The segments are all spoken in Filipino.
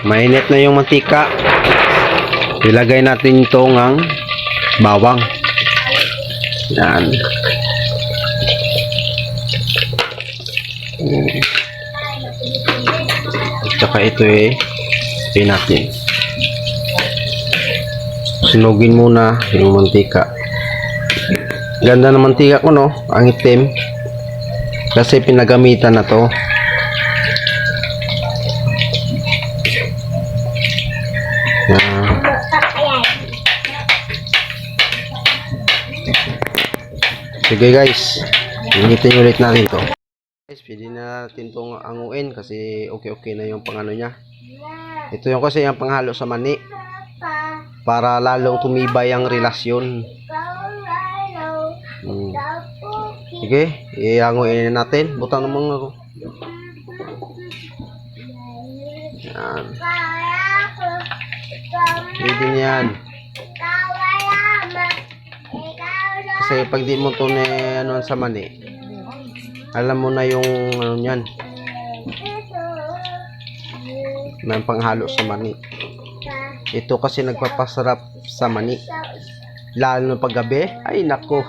Mainit na yung mantika. Ilagay natin itong ang bawang. Yan. At saka ito natin. Sunugin muna yung mantika. Ganda ng mantika ko, no? Ang itim. Kasi pinagamitan na to. Sige guys, initin ulit natin to. Guys, pwede na natin itong anguin kasi okay na yung pangano niya. Ito yung kasi yung panghalo sa mani para lalong tumibay ang relasyon. Sige, ianguin natin. Butang naman ako. Yan. Pwede niyan. Kasi pag di mo ito ano sa mani, alam mo na yung ano niyan. May panghalo sa mani. Ito kasi nagpapasarap sa mani. Lalo na paggabi. Ay nako.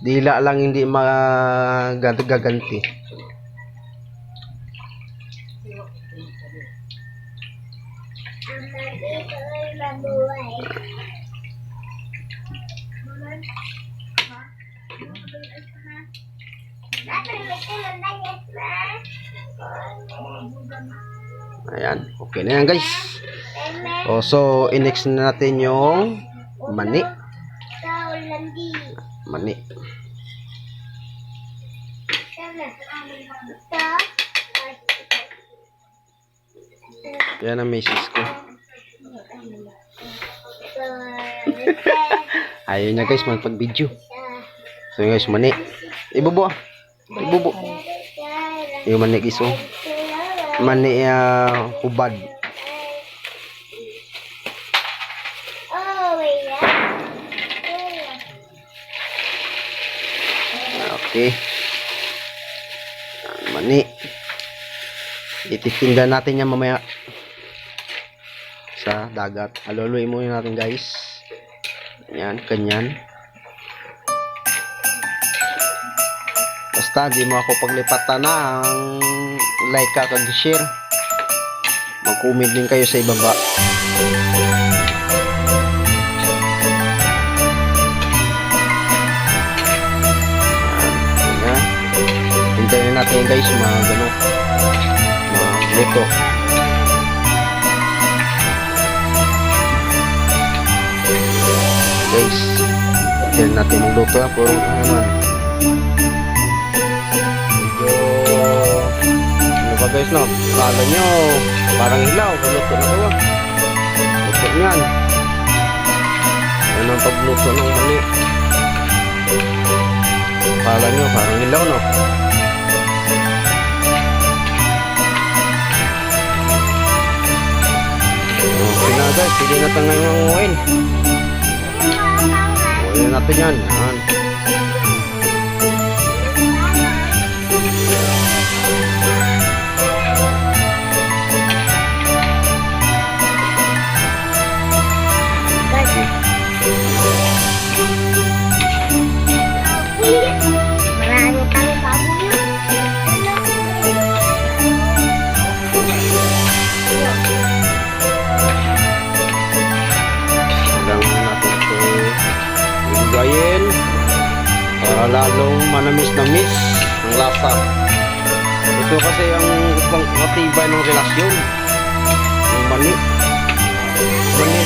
Dila lang hindi magaganti. Ayan, okay na yan guys. So i-next na natin yung mani. Yan ang misis ko. Ayaw niya guys magpag-video. So guys, mani. Ibubo. Yung mani guys, oh. Mani hubad. Okay. Mani. Ititinda natin yan mamaya sa dagat. Haluluin muna natin guys. Yan, kanyan. Basta di mo ako paglipatan ng like ka kag-share. Mag-comment din kayo sa ibaba. Yan. Hintayin natin guys luto. Guys, hintayin natin magluto ha. Puro naman. Guys, no, kala nyo parang hilaw, luto na ito. Luto yan. Yan ang pagluto ng mani. Kala nyo parang hilaw, no? Okay na guys, pwede natin ngayon ang uwin. Uwin natin yan. Yan. Para lalong manamis-namis ang lasa. Ito kasi ang pangkatibay ng relasyon. Yung mani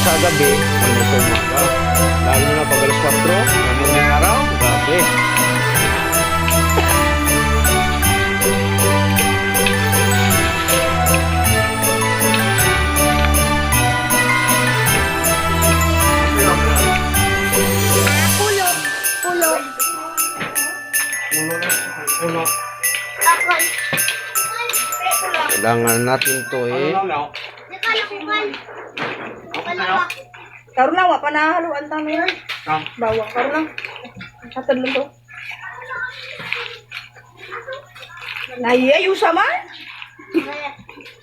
sa gabi, mani sa umaga, lalo na pag alas 4 ng araw, grabe. Kailangan natin to Karon lang, wapa na haluan tayo yun. Bawang, karon lang. Hatad lang to. Naiyayo sa man?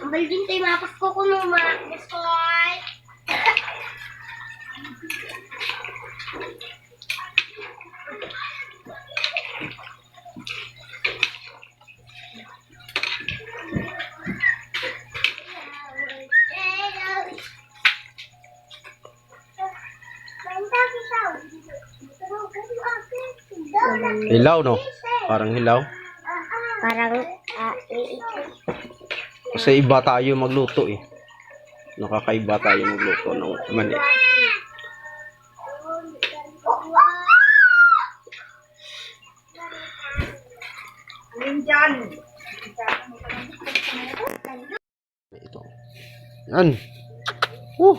Ang balbin tayo mapas ko kuno ma. Biskoy. Hilaw, no? Parang hilaw. Parang Kasi iba tayo magluto eh. Nakakaiba tayo magluto ng mani. Alin dyan? Ito. Yan. Woo!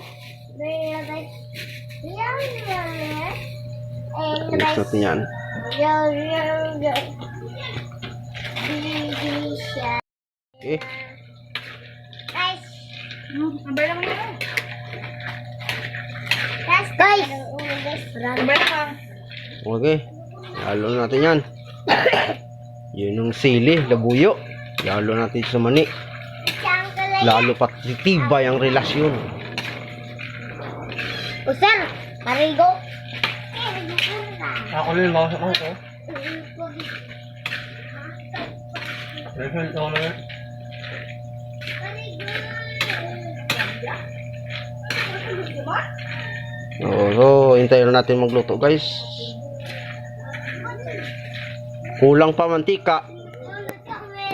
Mix natin yan. Okay. Abay lang yun. Guys! Abay lang. Okay. Lalo natin yan. Yun yung sili, labuyo. Lalo natin sa mani. Lalo pati tibay ang relasyon. Usar! Marigo! Ako rin mga sa ko. Refill ko na yun. So, hintayin natin magluto, guys. Kulang pa mantika.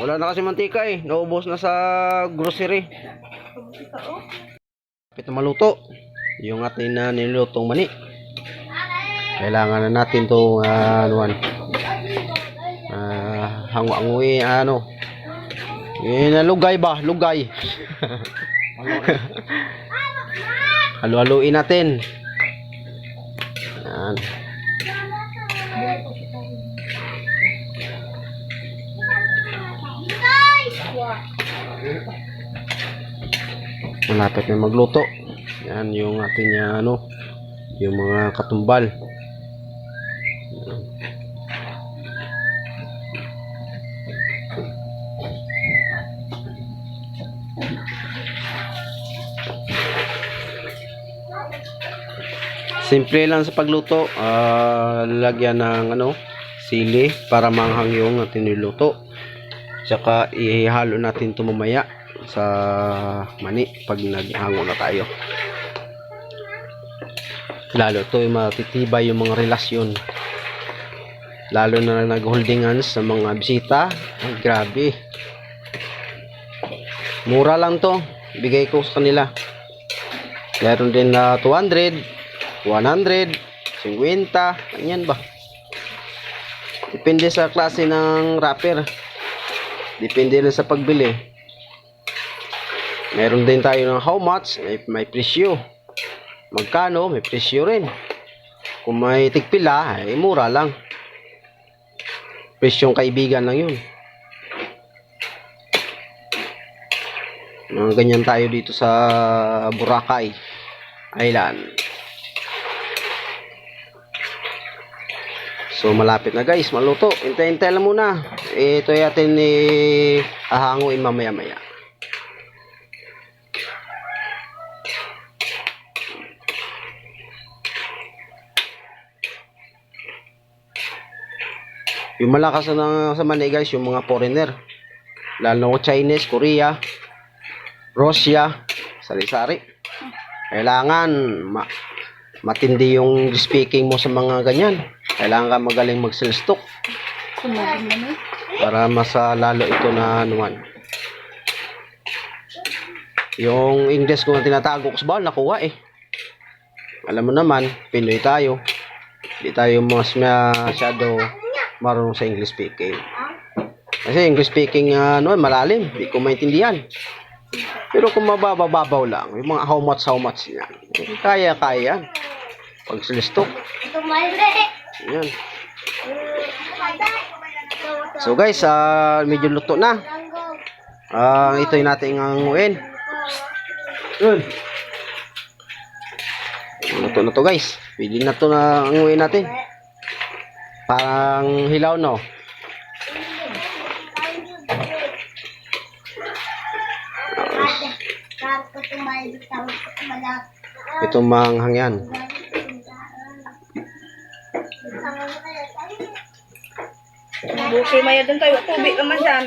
Wala na kasi mantika eh. Naubos na sa grocery. Kapit na maluto. Yung atin na nilutong mani. Kailangan na natin itong hangu-hanguin, lugay ba? Lugay. Halu-haluin natin. Yan. Malapit na magluto. Yan yung ating yung mga katumbal. Simple lang sa pagluto. Lalagyan ng sili para manghang yung ating niluto. Tsaka ihalo natin ito mamaya sa mani pag naghango na tayo. Lalo ito matitibay yung mga relasyon. Lalo na nag-holding hands sa mga bisita. Ay, grabe. Mura lang to. Bigay ko sa kanila. Meron din na 200. 100, 50, ganyan ba? Depende sa klase ng wrapper. Depende rin sa pagbili. Meron din tayo ng how much, may presyo. Magkano, may presyo rin. Kung may tigpila, ay mura lang. Presyong kaibigan lang yun. Ganyan tayo dito sa Boracay Island. So malapit na guys, maluto. Hintay-hintay lang muna. Ito yatin hahanguin mamaya-maya. Yung malakas na sa mani guys, yung mga foreigner. Lalo na Chinese, Korea, Russia, sari-sari. Kailangan matindi yung speaking mo sa mga ganyan. Kailangan ka magaling mag-sales talk para lalo ito na naman. Yung English ko na tinatago ko sa bawal, nakuha eh. Alam mo naman, Pinoy tayo. Hindi tayo masyado marunong sa English speaking. Kasi English speaking malalim, hindi ko maintindihan. Pero kung mababaw lang, yung mga how much yan, kaya yan. Pag sales talk. Yan. So guys, medyo luto na. Ito yung natin hanguin. Yun. Luto na to guys. Pwede na to na hanguin natin. Parang hilaw no. Ito manghang yan. Buki maya dun tayo. Tubig naman dyan.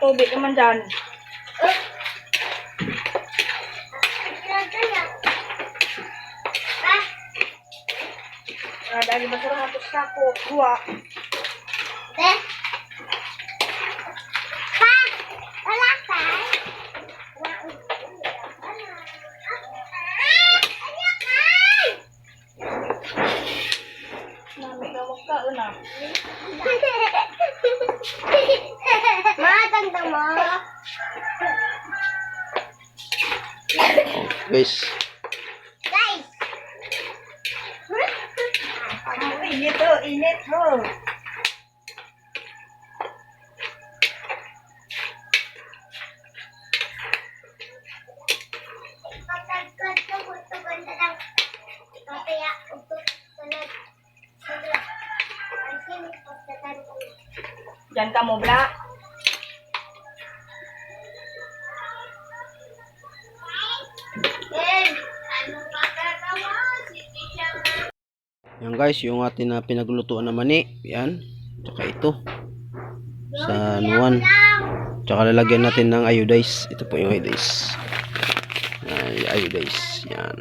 Tubig naman dyan. Dahil ba sarang atos sako. Dua. Nami na magkaon na. Matanda mo. Guys, Guys. Init ho, init ho. Diyan ka mo, Bla. yan guys, yung atin na pinaglutuan na mani. Yan. Tsaka ito. Sa nuwan. Tsaka lalagyan natin ng iodize. Ito po yung iodize. Iodize. Yan.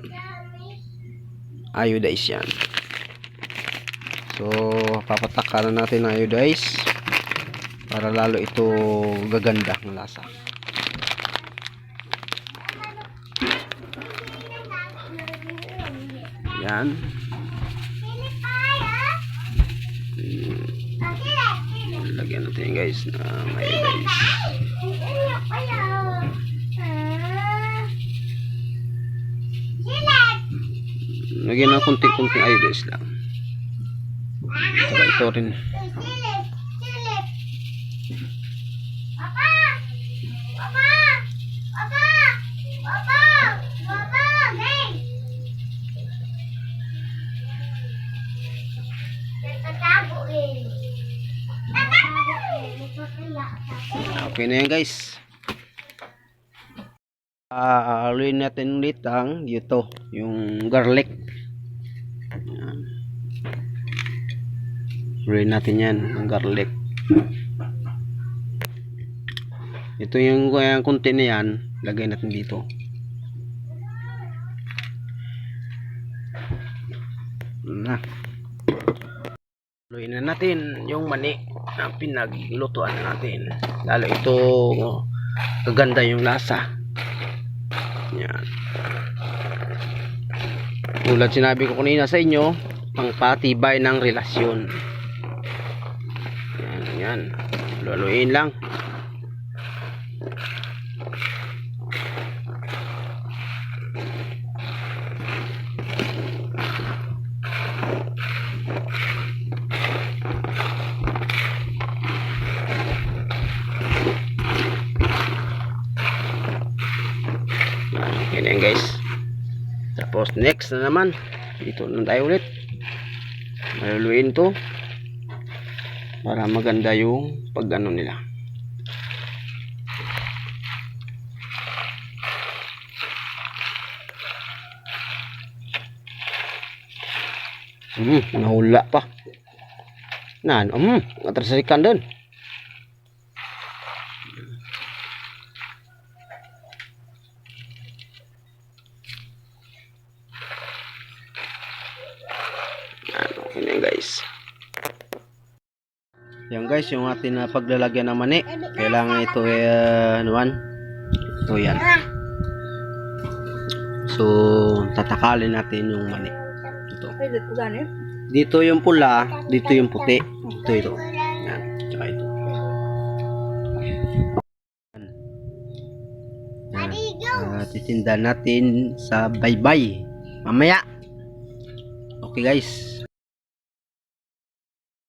Iodize yan. So, papatakaran natin ng iodize para lalo ito gaganda ng lasa. Yan. Lagyan natin guys ng iodize. Lagyan ng kunting-kunting iodize lang. Saka ito rin. Okay na yan guys. Haluin natin ulit ang dito, yung garlic. Yan. Haluin natin yan, ang garlic. Ito yung konti na yan, lagay natin dito. Na. Haluin na natin yung mani na pinaglutuan natin. Lalo ito kaganda yung lasa. Yan. Tulad sinabi ko kanina sa inyo, pangpatibay ng relasyon. Yan, yan. Haluin lang. Okay na yan guys. Tapos next na naman, dito na tayo ulit. Maluluin to para maganda yung pag-ano nila. Nahula pa. Natrasarikan din. Okay na guys. Yan guys, yung atin na paglalagyan ng mani. Kailangan ito ito yan. So, tatakalin natin yung mani. Ito. Dito yung pula, dito yung puti. Ito. Yan, tsaka ito. Titinda natin sa baybay mamaya. Okay guys.